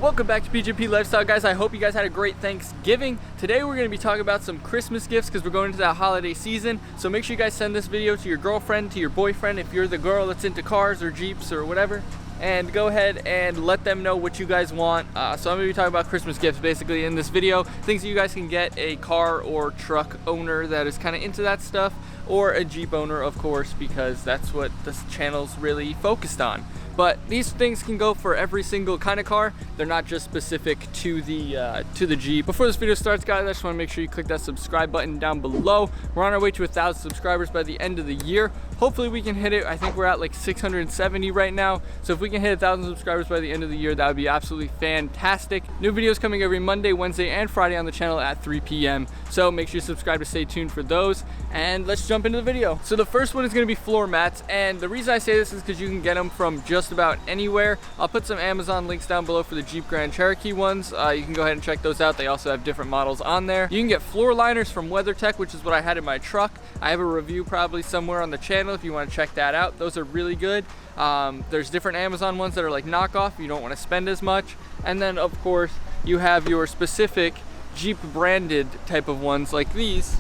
Welcome back to PJP Lifestyle, guys. I hope you guys had a great Thanksgiving. Today we're going to be talking about some Christmas gifts because we're going into that holiday season. So make sure you guys send this video to your girlfriend, to your boyfriend, if you're the girl that's into cars or Jeeps or whatever. And go ahead and let them know what you guys want. So I'm going to be talking about Christmas gifts basically in this video. Things that you guys can get a car or truck owner that is kind of into that stuff, or a Jeep owner, of course, because that's what this channel's really focused on. But these things can go for every single kind of car. They're not just specific to the Jeep. Before this video starts, guys, I just want to make sure you click that subscribe button down below. We're on our way to 1,000 subscribers by the end of the year. Hopefully we can hit it. I think we're at like 670 right now. So if we can hit 1,000 subscribers by the end of the year, that would be absolutely fantastic. New videos coming every Monday, Wednesday, and Friday on the channel at 3 p.m. So make sure you subscribe to stay tuned for those. And let's jump into the video. So the first one is going to be floor mats. And the reason I say this is because you can get them from just about anywhere. I'll put some Amazon links down below for the Jeep Grand Cherokee ones. You can go ahead and check those out. They also have different models on there. You can get floor liners from WeatherTech, which is what I had in my truck. I have a review probably somewhere on the channel if you want to check that out. Those are really good. There's different Amazon ones that are like knockoff. You don't want to spend as much. And then of course you have your specific Jeep branded type of ones like these,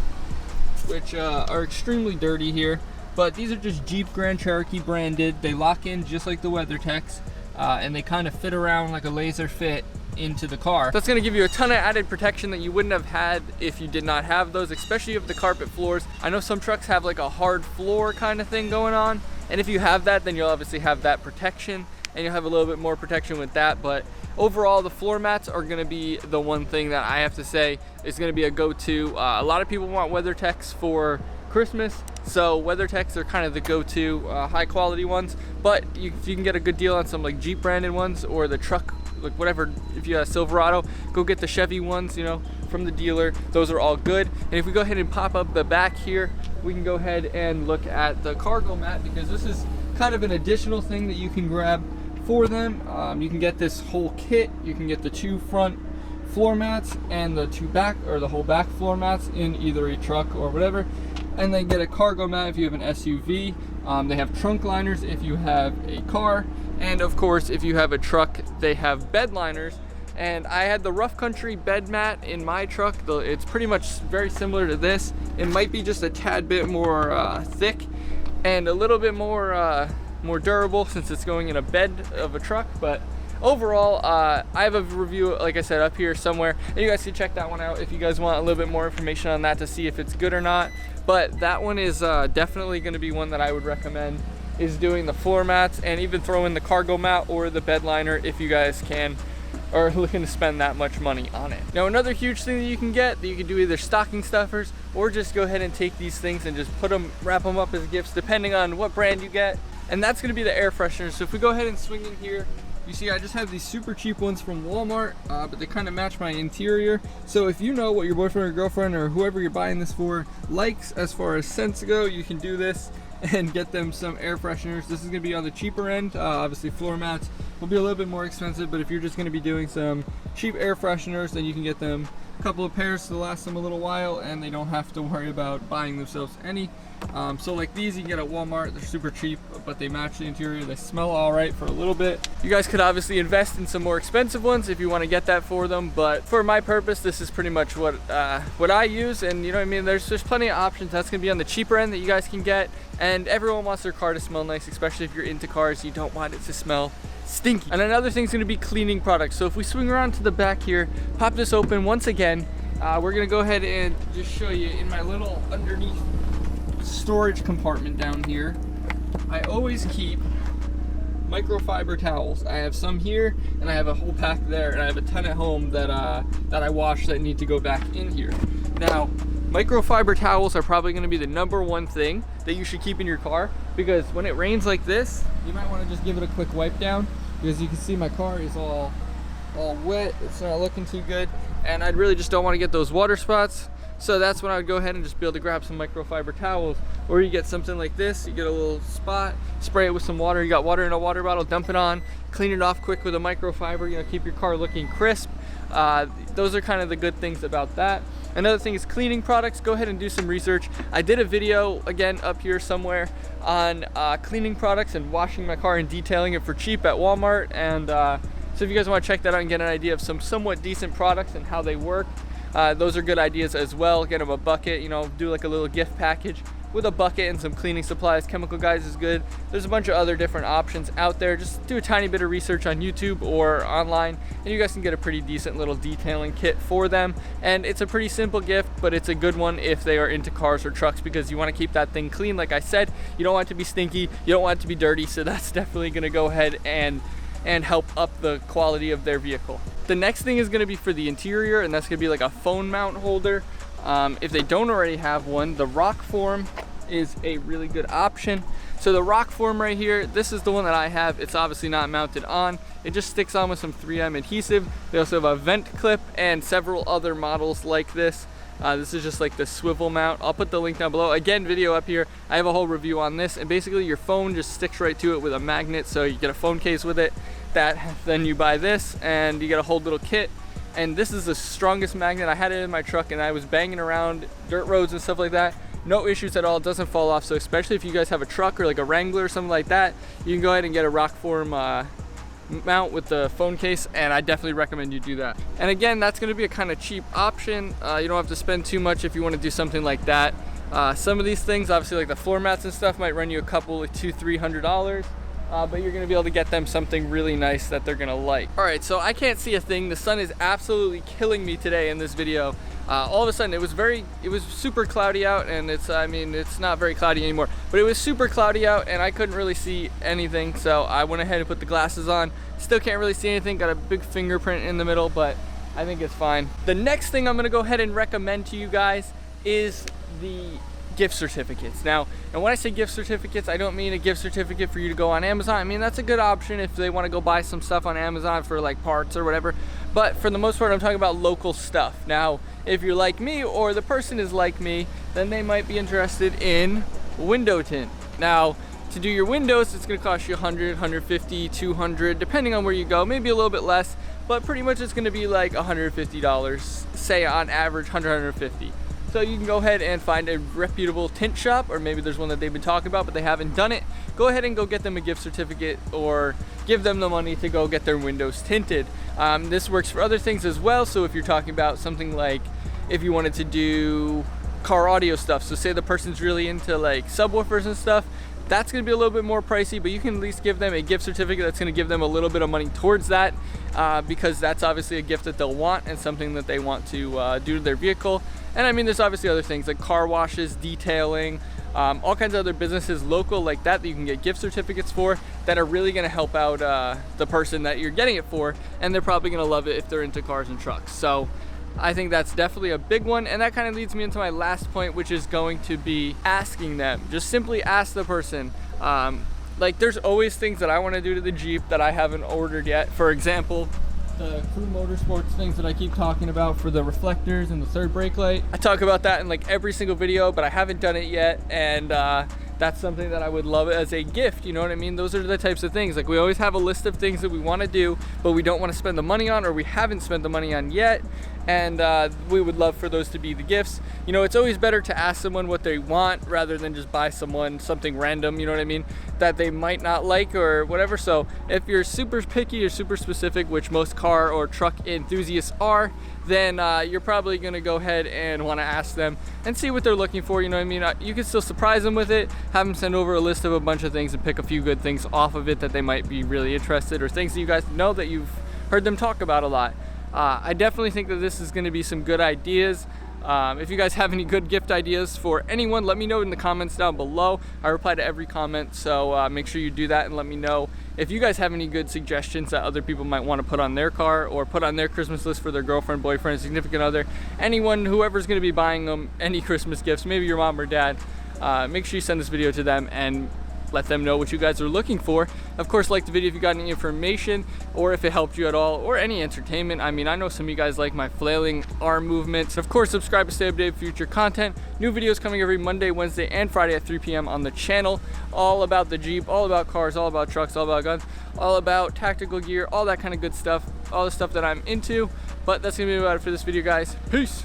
which are extremely dirty here. But these are just Jeep Grand Cherokee branded. They lock in just like the WeatherTechs, and they kind of fit around like a laser fit into the car. That's going to give you a ton of added protection that you wouldn't have had if you did not have those, especially if the carpet floors. I know some trucks have like a hard floor kind of thing going on, and if you have that, then you'll obviously have that protection, and you'll have a little bit more protection with that. But overall, the floor mats are going to be the one thing that I have to say is going to be a go-to. A lot of people want WeatherTechs for Christmas, so WeatherTechs are kind of the go-to high quality ones. But if you can get a good deal on some like Jeep branded ones, or the truck, like whatever, if you have a Silverado, go get the Chevy ones, you know, from the dealer. Those are all good. And if we go ahead and pop up the back here, we can go ahead and look at the cargo mat, because this is kind of an additional thing that you can grab for them. You can get this whole kit. You can get the 2 front floor mats and the 2 back, or the whole back floor mats in either a truck or whatever. And then get a cargo mat if you have an SUV. They have trunk liners if you have a car. And of course, if you have a truck, they have bed liners. And I had the Rough Country bed mat in my truck. It's pretty much very similar to this. It might be just a tad bit more thick and a little bit more durable, since it's going in a bed of a truck. But overall, I have a review, like I said, up here somewhere, and you guys can check that one out if you guys want a little bit more information on that to see if it's good or not. But that one is definitely going to be one that I would recommend, is doing the floor mats, and even throw in the cargo mat or the bed liner if you guys can, or looking to spend that much money on it. Now, another huge thing that you can get, that you can do either stocking stuffers, or just go ahead and take these things and just wrap them up as gifts, depending on what brand you get. And that's going to be the air fresheners. So if we go ahead and swing in here, you see I just have these super cheap ones from Walmart, but they kind of match my interior. So if you know what your boyfriend or girlfriend or whoever you're buying this for likes as far as scents go, you can do this and get them some air fresheners. This is going to be on the cheaper end. Obviously floor mats will be a little bit more expensive, but if you're just going to be doing some cheap air fresheners, then you can get them a couple of pairs to last them a little while, and they don't have to worry about buying themselves any. So like these you can get at Walmart. They're super cheap, but they match the interior. They smell all right for a little bit. You guys could obviously invest in some more expensive ones if you want to get that for them, but for my purpose, this is pretty much what I use. And you know what I mean, there's plenty of options. That's gonna be on the cheaper end that you guys can get, and everyone wants their car to smell nice, especially if you're into cars. You don't want it to smell stinky. And another thing's gonna be cleaning products. So if we swing around to the back here, pop this open once again, we're gonna go ahead and just show you in my little underneath storage compartment down here. I always keep microfiber towels. I have some here, and I have a whole pack there, and I have a ton at home that I wash that need to go back in here. Now, microfiber towels are probably going to be the #1 thing that you should keep in your car, because when it rains like this, you might want to just give it a quick wipe down, because you can see my car is all wet. It's not looking too good, and I really just don't want to get those water spots. So that's when I would go ahead and just be able to grab some microfiber towels. Or you get something like this, you get a little spot, spray it with some water. You got water in a water bottle, dump it on, clean it off quick with a microfiber, you know, keep your car looking crisp. Those are kind of the good things about that. Another thing is cleaning products. Go ahead and do some research. I did a video, again, up here somewhere, on cleaning products and washing my car and detailing it for cheap at Walmart. And So if you guys want to check that out and get an idea of some somewhat decent products and how they work, those are good ideas as well. Get them a bucket, you know, do like a little gift package with a bucket and some cleaning supplies. Chemical Guys is good. There's a bunch of other different options out there. Just do a tiny bit of research on YouTube or online, and you guys can get a pretty decent little detailing kit for them. And it's a pretty simple gift, but it's a good one if they are into cars or trucks, because you want to keep that thing clean. Like I said, you don't want it to be stinky, you don't want it to be dirty, so that's definitely going to go ahead and help up the quality of their vehicle. The next thing is going to be for the interior, and that's going to be like a phone mount holder. If they don't already have one, the Rockform is a really good option. So the Rockform right here, this is the one that I have. It's obviously not mounted on. It just sticks on with some 3M adhesive. They also have a vent clip and several other models like this. This is just like the swivel mount. I'll put the link down below. Again, video up here. I have a whole review on this, and basically your phone just sticks right to it with a magnet, so you get a phone case with it. Then you buy this and you get a whole little kit. And this is the strongest magnet. I had it in my truck and I was banging around dirt roads and stuff like that. No issues at all, it doesn't fall off. So especially if you guys have a truck or like a Wrangler or something like that, you can go ahead and get a Rockform mount with the phone case, and I definitely recommend you do that. And again, that's going to be a kind of cheap option. You don't have to spend too much if you want to do something like that. Some of these things, obviously like the floor mats and stuff, might run you a couple of $200-300. But you're gonna be able to get them something really nice that they're gonna like. All right, so I can't see a thing. The sun is absolutely killing me today in this video. All of a sudden, it was super cloudy out, and it's not very cloudy anymore, but it was super cloudy out and I couldn't really see anything. So I went ahead and put the glasses on. Still can't really see anything. Got a big fingerprint in the middle, but I think it's fine. The next thing I'm gonna go ahead and recommend to you guys is the gift certificates. Now, and when I say gift certificates, I don't mean a gift certificate for you to go on Amazon. I mean, that's a good option if they want to go buy some stuff on Amazon for like parts or whatever. But for the most part, I'm talking about local stuff. Now, if you're like me or the person is like me, then they might be interested in window tint. Now, to do your windows, it's going to cost you $100, $150, $200, depending on where you go, maybe a little bit less, but pretty much it's going to be like $150, say on average $100, $150. So you can go ahead and find a reputable tint shop, or maybe there's one that they've been talking about but they haven't done it. Go ahead and go get them a gift certificate or give them the money to go get their windows tinted. This works for other things as well. So if you're talking about something like if you wanted to do car audio stuff, so say the person's really into like subwoofers and stuff, that's going to be a little bit more pricey, but you can at least give them a gift certificate that's going to give them a little bit of money towards that, because that's obviously a gift that they'll want and something that they want to do to their vehicle. And I mean, there's obviously other things like car washes, detailing, all kinds of other businesses local like that you can get gift certificates for that are really going to help out the person that you're getting it for, and they're probably going to love it if they're into cars and trucks. So I think that's definitely a big one, and that kind of leads me into my last point, which is going to be asking them. Just simply ask the person. Like, there's always things that I want to do to the Jeep that I haven't ordered yet. For example, the Crew Motorsports things that I keep talking about for the reflectors and the third brake light. I talk about that in like every single video, but I haven't done it yet, and that's something that I would love as a gift, you know what I mean? Those are the types of things. Like, we always have a list of things that we want to do, but we don't want to spend the money on, or we haven't spent the money on yet, and we would love for those to be the gifts. You know, it's always better to ask someone what they want rather than just buy someone something random, you know what I mean, that they might not like or whatever. So if you're super picky or super specific, which most car or truck enthusiasts are, then you're probably gonna go ahead and wanna ask them and see what they're looking for, you know what I mean? You can still surprise them with it, have them send over a list of a bunch of things and pick a few good things off of it that they might be really interested, or things that you guys know that you've heard them talk about a lot. I definitely think that this is gonna be some good ideas. If you guys have any good gift ideas for anyone, let me know in the comments down below. I reply to every comment, so make sure you do that and let me know if you guys have any good suggestions that other people might want to put on their car or put on their Christmas list for their girlfriend, boyfriend, significant other, anyone, whoever's going to be buying them any Christmas gifts, maybe your mom or dad. Make sure you send this video to them and let them know what you guys are looking for. Of course, like the video if you got any information or if it helped you at all, or any entertainment. I mean, I know some of you guys like my flailing arm movements. Of course, subscribe to stay updated with future content. New videos coming every Monday, Wednesday, and Friday at 3 p.m. on the channel. All about the Jeep, all about cars, all about trucks, all about guns, all about tactical gear, all that kind of good stuff, all the stuff that I'm into. But that's gonna be about it for this video, guys. Peace.